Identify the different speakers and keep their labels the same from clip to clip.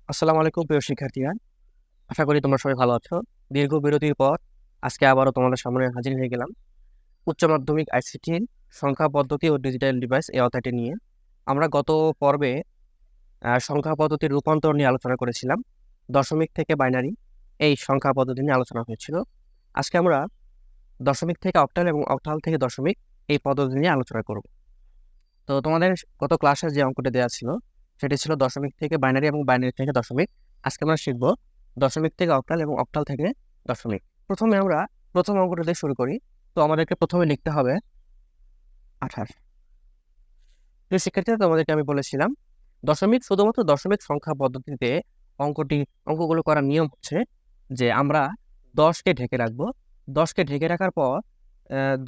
Speaker 1: আসসালামু আলাইকুম প্রিয় শিক্ষার্থীরা, আশা করি তোমরা সবাই ভালো আছো। দীর্ঘ বিরতির পর আজকে আবারও তোমাদের সামনে হাজির হয়ে গেলাম উচ্চ মাধ্যমিক আইসিটি সংখ্যা পদ্ধতি ও ডিজিটাল ডিভাইস এই অধ্যায়টি নিয়ে। আমরা গত পর্বে সংখ্যা পদ্ধতির রূপান্তর নিয়ে আলোচনা করেছিলাম। দশমিক থেকে বাইনারি এই সংখ্যা পদ্ধতি নিয়ে আলোচনা হয়েছিল। আজকে আমরা দশমিক থেকে অক্টাল এবং অক্টাল থেকে দশমিক এই পদ্ধতি নিয়ে আলোচনা করব। তো তোমাদের গত ক্লাসে যে অঙ্কটা দেওয়া ছিল সেটি ছিল দশমিক থেকে বাইনারি এবং বাইনারি থেকে দশমিক। আজকে আমরা শিখব দশমিক থেকে অক্টাল এবং অক্টাল থেকে দশমিক। প্রথমে আমরা প্রথম অঙ্কটা দিয়ে শুরু করি। তো আমাদেরকে প্রথমে লিখতে হবে 28। প্রিয় শিক্ষার্থীরা, তোমাদেরকে আমি বলেছিলাম শুধুমাত্র দশমিক সংখ্যা পদ্ধতিতে অঙ্কগুলো করার নিয়ম হচ্ছে যে আমরা 10কে ঢেকে রাখবো। 10কে ঢেকে রাখার পর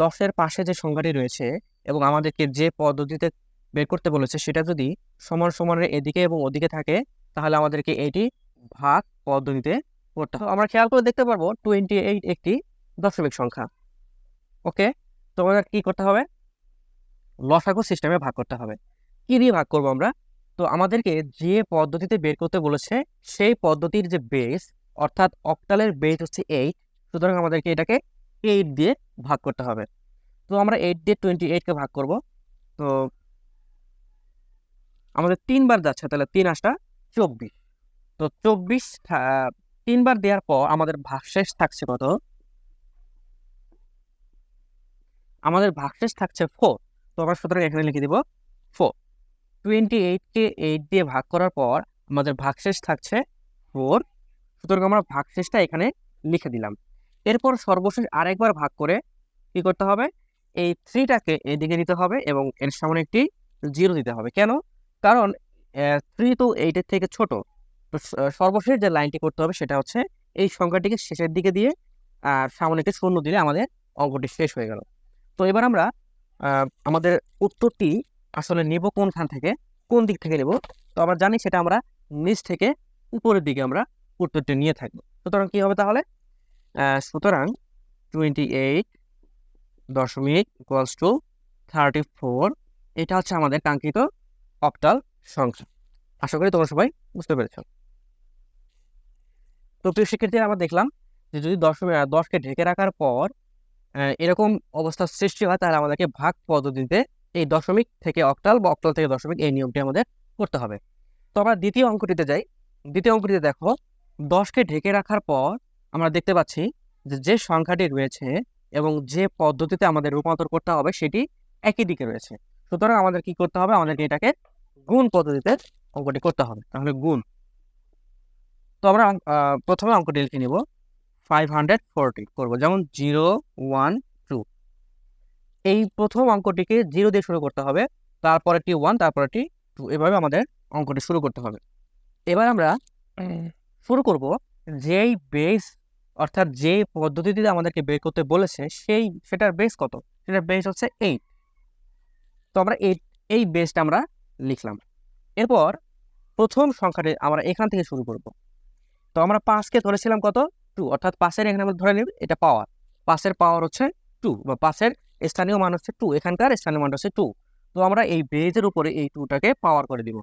Speaker 1: 10-এর পাশে যে সংখ্যাটি রয়েছে এবং আমাদেরকে যে পদ্ধতিতে বের করতে বলেছে সেটা যদি সমান সমানের এদিকে এবং ওদিকে থাকে, তাহলে আমাদেরকে এটি ভাগ পদ্ধতিতে করতে হবে। আমরা খেয়াল করে দেখতে পারবো 28 একটি দশমিক সংখ্যা। ওকে, তো আমাদের কি করতে হবে? লসাগু সিস্টেমে ভাগ করতে হবে। কি দিয়ে ভাগ করবো আমরা? তো আমাদেরকে যে পদ্ধতিতে বের করতে বলেছে সেই পদ্ধতির যে বেস, অর্থাৎ অক্টালের বেস হচ্ছে 8, সুতরাং আমাদেরকে এটাকে 8 দিয়ে ভাগ করতে হবে। তো আমরা 8 দিয়ে 28কে ভাগ করব। তো আমাদের 3 বার যাচ্ছে, তাহলে 3 8 24। তো 24 3 বার দেওয়ার পর আমাদের ভাগশেষ থাকছে কত? আমাদের ভাগশেষ থাকছে 4। তো আমরা সুতরাং এখানে লিখে দিব 4। 28কে 8 দিয়ে ভাগ করার পর আমাদের ভাগশেষ থাকছে 4, সুতরাং আমরা ভাগশেষটা এখানে লিখে দিলাম। এরপর সর্বশেষ আরেকবার ভাগ করে কি করতে হবে? এই 3টাকে এদিকে নিতে হবে এবং এর সামনে একটি 0 দিতে হবে। কেন? কারণ 3 তো 8-এর থেকে ছোট। তো সর্বশেষ যে লাইনটি করতে হবে সেটা হচ্ছে এই সংখ্যাটিকে শেষের দিকে দিয়ে আর সামনে একটি শূন্য দিলে আমাদের অঙ্কটি শেষ হয়ে গেল। তো এবার আমরা আমাদের উত্তরটি আসলে নেব কোনখান থেকে, কোন দিক থেকে নেব? তো আমরা জানি সেটা আমরা নিচ থেকে উপরের দিকে আমরা উত্তরটি নিয়ে থাকবো। সুতরাং কি হবে তাহলে? সুতরাং 28.34 এটা হচ্ছে আমাদের কাঙ্ক্ষিত অক্টাল সংখ্যা। আশা করি তোমরা সবাই বুঝতে পেরেছ। তো প্রিয় শিক্ষার্থীরা, আমরা দেখলাম যে যদি 10কে ঢেকে রাখার পর এরকম অবস্থার সৃষ্টি হয়, তাহলে আমাদেরকে ভাগ পদ্ধতিতে এই দশমিক থেকে অক্টাল বা অক্টাল থেকে দশমিক এই নিয়মটি আমাদের করতে হবে। তো আমরা দ্বিতীয় অঙ্কটিতে যাই। দ্বিতীয় অঙ্কটিতে দেখো 10কে ঢেকে রাখার পর আমরা দেখতে পাচ্ছি যে যে সংখ্যাটি রয়েছে এবং যে পদ্ধতিতে আমাদের রূপান্তর করতে হবে সেটি একই দিকে রয়েছে। সুতরাং আমাদের কি করতে হবে? আমাদেরকে এটাকে গুণ পদ্ধতিতে অঙ্কটি করতে হবে। তাহলে গুণ। তো আমরা প্রথমে অঙ্কটি লিখে নিব 540 করবো, যেমন 0 1 2। এই প্রথম অঙ্কটিকে 0 দিয়ে শুরু করতে হবে, তারপরেরটি 1, তারপরেরটি 2, এভাবে আমাদের অঙ্কটি শুরু করতে হবে। এবার আমরা শুরু করব যেই বেস, অর্থাৎ যে পদ্ধতিতে আমাদেরকে বের করতে বলেছে সেটার বেস কত? সেটার বেস হচ্ছে 8। তো আমরা এই বেসটা আমরা লিখলাম। এরপর প্রথম সংখ্যাটি আমরা এখান থেকে শুরু করব। তো আমরা 5কে ধরেছিলাম কত? 2, অর্থাৎ 5-এর এখানে আমরা ধরে নিব এটা পাওয়ার। 5-এর পাওয়ার হচ্ছে 2, বা 5-এর স্থানীয় মান হচ্ছে 2, এখানকার স্থানীয় মান হচ্ছে 2। তো আমরা এই বেজের উপরে এই 2টাকে পাওয়ার করে দিব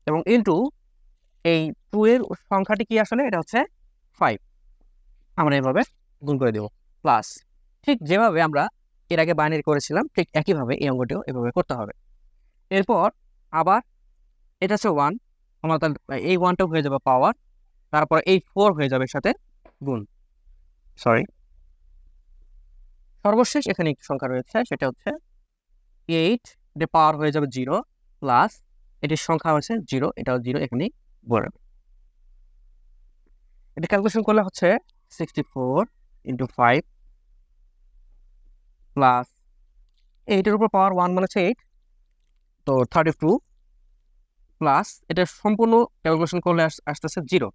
Speaker 1: এবং ইনটু এই 2 এর সংখ্যাটি কি আসলে? এটা হচ্ছে 5। আমরা এভাবে গুণ করে দেব প্লাস। ঠিক যেভাবে আমরা এর আগে বাইনারি করেছিলাম ঠিক একইভাবে এই অঙ্কটিও এভাবে করতে হবে। এরপর আবার এটা হচ্ছে 1, আমরা এই 1টাও হয়ে যাবে পাওয়ার, তারপর এই 4 হয়ে যাবে সাথে গুণ। সর্বশেষ এখানে একটি সংখ্যা রয়েছে, সেটা হচ্ছে 8, এর পাওয়ার হয়ে যাবে 0 প্লাস এটির সংখ্যা হচ্ছে 0, এটাও 0 এখানে বলে। এটা ক্যালকুলেশন করলে হচ্ছে 64 × 5 প্লাস 8 এর উপর পাওয়ার 1 মানে হচ্ছে 8, তো 32 প্লাস এটা সম্পূর্ণ ক্যালকুলেশন করলে আসতেছে 0।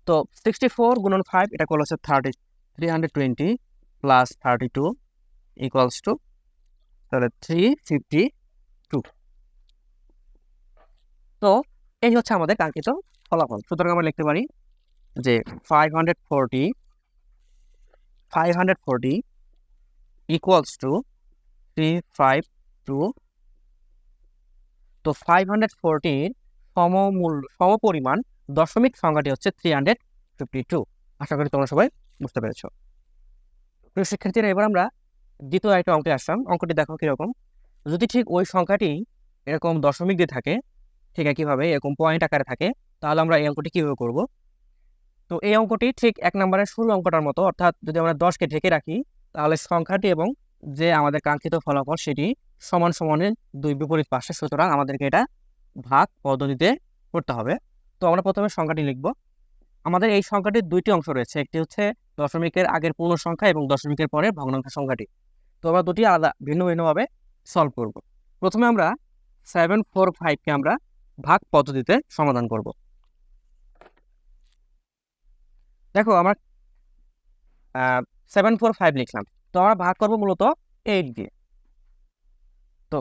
Speaker 1: তো 64 গুণন 5 এটা করলে হচ্ছে 320 প্লাস 32 ইকুয়ালস টু তাহলে 352। তো এই হচ্ছে আমাদের কাঙ্ক্ষিত ফলাফল। সুতরাং আমরা লিখতে পারি যে 540 ইকুয়ালস টু 352। তো 540-র সমপরিমাণ দশমিক সংখ্যাটি হচ্ছে 352। আশা করি তোমরা সবাই বুঝতে পেরেছো। প্রিয় শিক্ষার্থীরা, এবার আমরা দ্বিতীয় একটা অঙ্কে আসলাম। অঙ্কটি দেখো কিরকম। যদি ঠিক ওই সংখ্যাটি এরকম দশমিক দিয়ে থাকে, ঠিক একইভাবে এরকম পয়েন্ট আকারে থাকে, তাহলে আমরা এই অঙ্কটি কিভাবে করব? তো এই অঙ্কটি ঠিক 1 নম্বরের শুরু অঙ্কটার মতো, অর্থাৎ যদি আমরা 10কে ঢেকে রাখি, তাহলে সংখ্যাটি এবং যে আমাদের কাঙ্ক্ষিত ফলাফল সেটি সমান সমানের দুই বিপরীত পাশে। সুতরাং আমাদেরকে এটা ভাগ পদ্ধতিতে করতে হবে। তো আমরা প্রথমে সংখ্যাটি লিখব। আমাদের এই সংখ্যাটির দুইটি অংশ রয়েছে, একটি হচ্ছে দশমিকের আগের পূর্ণ সংখ্যা এবং দশমিকের পরে ভগ্নাংশ সংখ্যাটি। তো আমরা দুটি আলাদা ভিন্ন ভিন্নভাবে সলভ করব। প্রথমে আমরা 745কে আমরা ভাগ পদ্ধতিতে সমাধান করব। দেখো আমার 745 লিখলাম। তো আমরা ভাগ করব মূলত 8 দিয়ে। তো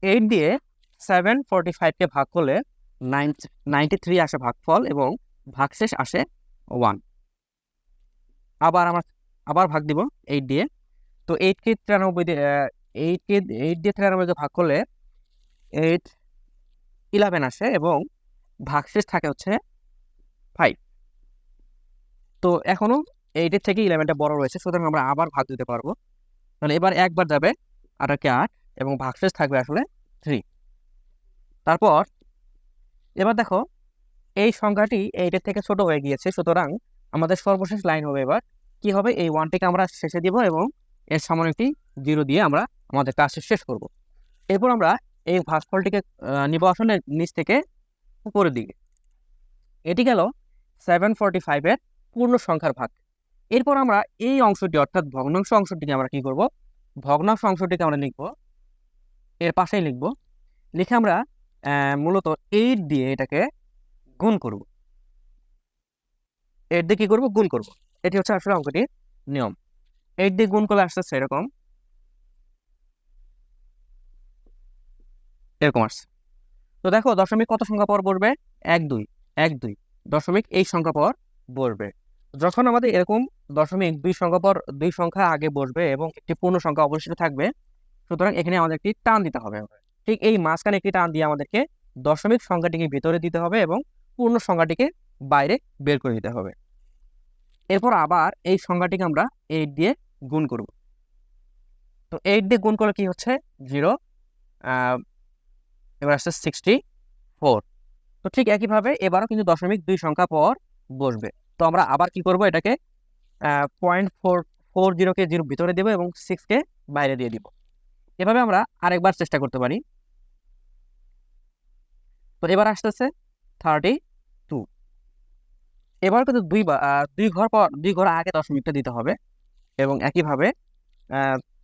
Speaker 1: 8 দিয়ে 745কে ভাগ করলে 93 আসে ভাগফল এবং ভাগশেষ আসে 1। আবার ভাগ দিব 8 দিয়ে। তো 8কে 93 দিয়ে 8 দিয়ে 93 কে ভাগ করলে 11 আসে এবং ভাগশেষ থাকে হচ্ছে 5। তো এখনো 8 থেকে 11টা বড় রয়েছে, সুতরাং আমরা আবার ভাগ দিতে পারবো। তাহলে এবার একবার যাবে 8 8 এবং ভাগশেষ থাকবে আসলে 3। তারপর এবার দেখো এই সংখ্যাটি 8 থেকে ছোট হয়ে গিয়েছে, সুতরাং আমাদের সর্বশেষ লাইন হবে এবার কি হবে, এই 1টিকে আমরা শেষে দিব এবং এর সামনে একটি 0 দিয়ে আমরা আমাদের কাজ শেষ করব। এরপর আমরা এই ভাগফলটিকে নিব আসলে নিচ থেকে উপরের দিকে। এটি গেল 745 এর পূর্ণ সংখ্যার ভাগ। এরপর আমরা এই অংশটি অর্থাৎ ভগ্নাংশ অংশটিকে আমরা কি করব, ভগ্নাংশ অংশটিকে আমরা লিখব, এর পাশেই লিখব। লিখে আমরা মূলত 8 দিয়ে এটাকে গুণ করব। 8 দিয়ে কি করব, গুণ করব। এটি হচ্ছে আসলে অঙ্কটির নিয়ম। 8 দিয়ে গুণ করলে আসছে এরকম আসছে। তো দেখো দশমিক কত সংখ্যা পর বসবে, 1 2 1 2 দশমিক এই সংখ্যা পর বসবে। যখন আমাদের এরকম দশমিক 2 সংখ্যা পর 2 সংখ্যা আগে বসবে এবং একটি পূর্ণ সংখ্যা অবশিষ্ট থাকবে, সুতরাং এখানে আমাদের একটি টান দিতে হবে। ঠিক এই মাঝখানে একটি টান দিয়ে আমাদেরকে দশমিক সংখ্যাটিকে ভিতরে দিতে হবে এবং পূর্ণ সংখ্যাটিকে বাইরে বের করে দিতে হবে। এরপর আবার এই সংখ্যাটিকে আমরা 8 দিয়ে গুণ করব। তো 8 দিয়ে গুণ করলে কি হচ্ছে 0, এবার আসছে 64। তো ঠিক একইভাবে এবারও কিন্তু দশমিক 2 সংখ্যা পর বসবে। তো আমরা আবার কি করব, এটাকে 0.440কে 0 ভিতরে দেব এবং 6কে বাইরে দিয়ে দিব। এভাবে আমরা আরেকবার চেষ্টা করতে পারি। তো এবার আসতেছে 32। এবার কিন্তু দুই ঘর আগে দশমিকটা দিতে হবে এবং একইভাবে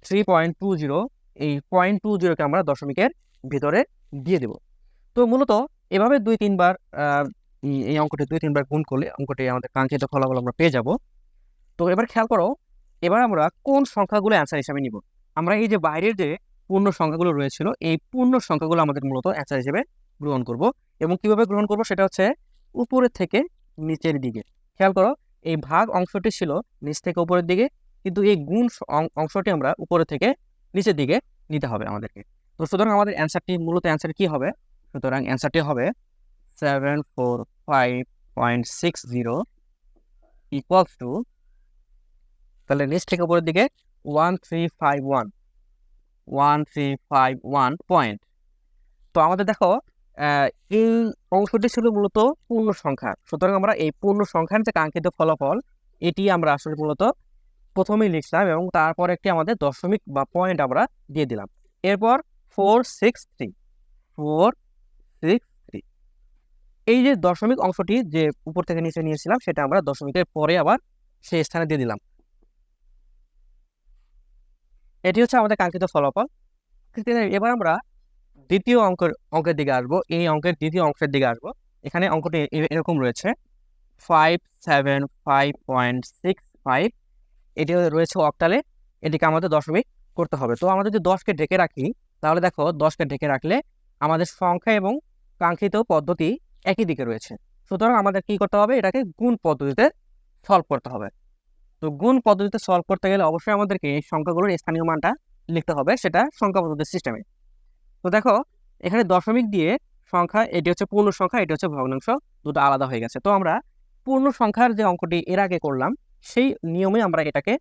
Speaker 1: 3.20 এই 0.20কে আমরা দশমিকের ভিতরে দিয়ে দেব। তো মূলত এভাবে 2-3 বার এই অঙ্কটি 2-3 বার গুণ করলে অঙ্কটি আমাদের কাঙ্ক্ষিত ফলাফল আমরা পেয়ে যাব। তো এবার খেয়াল করো, এবার আমরা কোন সংখ্যাগুলো অ্যান্সার হিসেবে নিব। আমরা এই যে বাইরের যে পূর্ণ সংখ্যাগুলো রয়েছিল, এই পূর্ণ সংখ্যাগুলো আমাদের মূলত অ্যান্সার হিসেবে গ্রহণ করব। এবং কিভাবে গ্রহণ করব সেটা হচ্ছে উপরের থেকে নিচের দিকে। খেয়াল করো, এই ভাগ অংশটি ছিল নিচ থেকে উপরের দিকে, কিন্তু এই গুণ অংশটি আমরা উপরে থেকে নিচের দিকে নিতে হবে আমাদেরকে। তো সুতরাং আমাদের অ্যান্সারটি মূলত অ্যান্সার কি হবে, সুতরাং অ্যান্সারটি হবে 745.60 ইকুয়ালস টু, তাহলে নিচ থেকে উপরের দিকে 1351 পয়েন্ট। তো আমাদের দেখো এই অংশটি ছিল মূলত পূর্ণ সংখ্যা, সুতরাং আমরা এই পূর্ণ সংখ্যার যে কাঙ্ক্ষিত ফলাফল এটি আমরা আসলে মূলত প্রথমেই লিখলাম এবং তারপর একটি আমাদের দশমিক বা পয়েন্ট আমরা দিয়ে দিলাম। এরপর 463 এই যে দশমিক অংশটি যে উপর থেকে নিচে নিয়েছিলাম সেটা আমরা দশমিকের পরে আবার সেই স্থানে দিয়ে দিলাম। এটি হচ্ছে আমাদের কাঙ্ক্ষিত ফলাফল। এবার আমরা দ্বিতীয় অঙ্কের দিকে আসবো। এই অঙ্কের দ্বিতীয় অংশের দিকে আসবো। এখানে অঙ্কটি এরকম রয়েছে 575.65, এটি রয়েছে অক্টালে। এটিকে আমাদের দশমিক করতে হবে। তো আমরা যদি 10কে ঢেকে রাখি, তাহলে দেখো 10কে ঢেকে রাখলে আমাদের সংখ্যা এবং কাঙ্ক্ষিত পদ্ধতি একই দিকে রয়েছে। সুতরাং আমাদের কি করতে হবে, এটাকে গুণ পদ্ধতিতে সলভ করতে হবে। তো গুণ পদ্ধতিতে সলভ করতে গেলে অবশ্যই আমাদেরকে এই সংখ্যাগুলোর স্থানীয় মানটা লিখতে হবে, সেটা সংখ্যা পদ্ধতির সিস্টেমে। তো দেখো এখানে দশমিক দিয়ে সংখ্যা, এটি হচ্ছে পূর্ণ সংখ্যা, এটি হচ্ছে ভগ্নাংশ, দুটো আলাদা হয়ে গেছে। তো আমরা পূর্ণ সংখ্যার যে অঙ্কটি এর আগে করলাম সেই নিয়মে আমরা এটাকে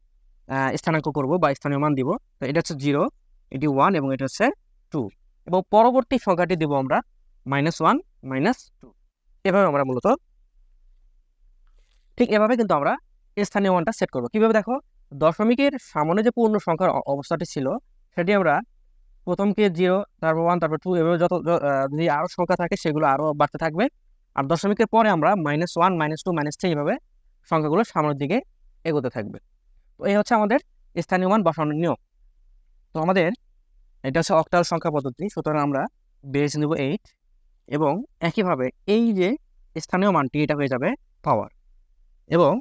Speaker 1: স্থানাঙ্ক করব বা স্থানীয় মান দিব। তো এটা হচ্ছে 0, এটি 1 এবং এটা হচ্ছে 2, এবং পরবর্তী সংখ্যাটি দেব আমরা -1 -2। এভাবে আমরা মূলত ঠিক এভাবে কিন্তু আমরা স্থানীয় মানটা সেট করব। কিভাবে দেখো, দশমিকের সামনে যে পূর্ণ সংখ্যার অবস্থাটি ছিল সেটি আমরা প্রথমকে 0, তারপর 1, তারপর 2, এভাবে যত যদি আরও সংখ্যা থাকে সেগুলো আরও বাড়তে থাকবে। আর দশমিকের পরে আমরা -1 -2 -3 এভাবে সংখ্যাগুলো সামনের দিকে এগোতে থাকবে। তো এই হচ্ছে আমাদের স্থানীয় মান বসানোর নিয়ম। তো আমাদের এটা হচ্ছে অক্টাল সংখ্যা পদ্ধতি, সুতরাং আমরা বেস নেব 8, এবং একইভাবে এই যে স্থানীয় মানটি এটা হয়ে যাবে পাওয়ার, এবং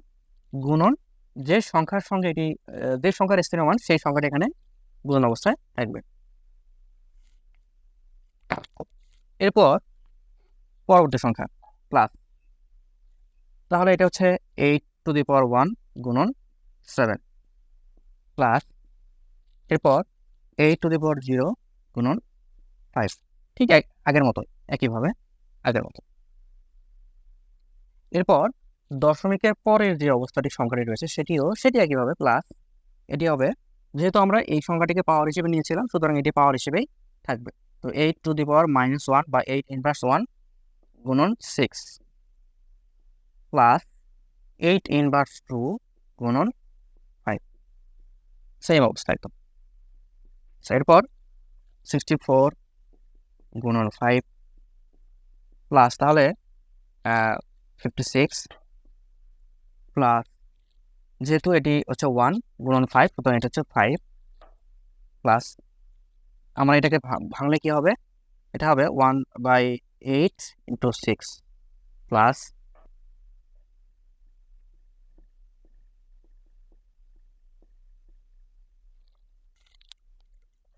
Speaker 1: গুণন যে সংখ্যার সঙ্গে এটি যে সংখ্যার স্থানীয় মান সেই সংখ্যাটি এখানে গুণন অবস্থায় থাকবে। এরপর পরবর্তী সংখ্যা প্লাস, তাহলে এটা হচ্ছে 8⁴ গুণন 7 প্লাস, এরপর 8⁴0 গুণন 5, ঠিক আগের মতো, একইভাবে আগের মতো। এরপর দশমিকের পরের যে অবস্থাটি সংখ্যাটি রয়েছে সেটি একইভাবে প্লাস, এটি হবে, যেহেতু আমরা এই সংখ্যাটিকে পাওয়ার হিসেবে নিয়েছিলাম সুতরাং এটি পাওয়ার হিসেবেই থাকবে। তো 8⁻1 বা 8⁻1 গুণন 6 প্লাস 8⁻2 গুণন 5, সেম অবস্থা একদম। এরপর 64 গুণন 5 প্লাস, তাহলে 56 প্লাস, যেহেতু এটি হচ্ছে 1 গুণন 5 সুতরাং এটা হচ্ছে 5 প্লাস, আমরা এটাকে ভাঙলে কি হবে, এটা হবে 1/8 × 6 প্লাস,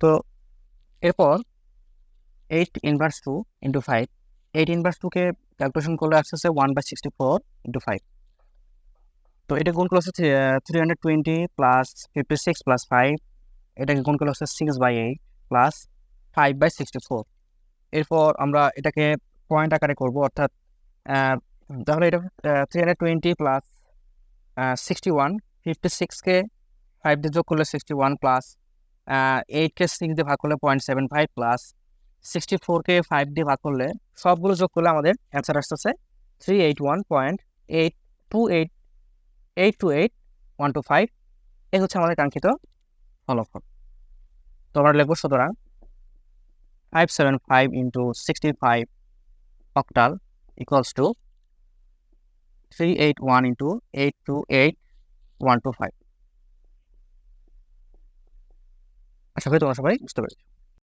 Speaker 1: তো এরপর 8⁻2 × 5, 8⁻2কে ক্যালকুলেশন করলে আসছে 1/64 × 5। তো এটা গুণ করলে হচ্ছে 320 প্লাস 56 প্লাস 5, এটাকে গুণ করলে হচ্ছে 6/8 প্লাস 5/64। এরপর আমরা এটাকে পয়েন্ট আকারে করব, অর্থাৎ তাহলে এটা 320 প্লাস 61, 56কে 5 দিয়ে যোগ করলে 61 প্লাস 8কে 6 দিয়ে ভাগ করলে 0.75 প্লাস 64কে 5 দিয়ে ভাগ করলে সবগুলো যোগ করলে আমাদের অ্যান্সার আসতেছে 381.828125। এই হচ্ছে আমাদের কাঙ্ক্ষিত ফলাফল। তো আমরা লিখব, সুতরাং 575 × 65 অক্টাল ইকুয়ালস টু 381 × 828125। আশা করি তোমরা সবাই বুঝতে পেরেছো।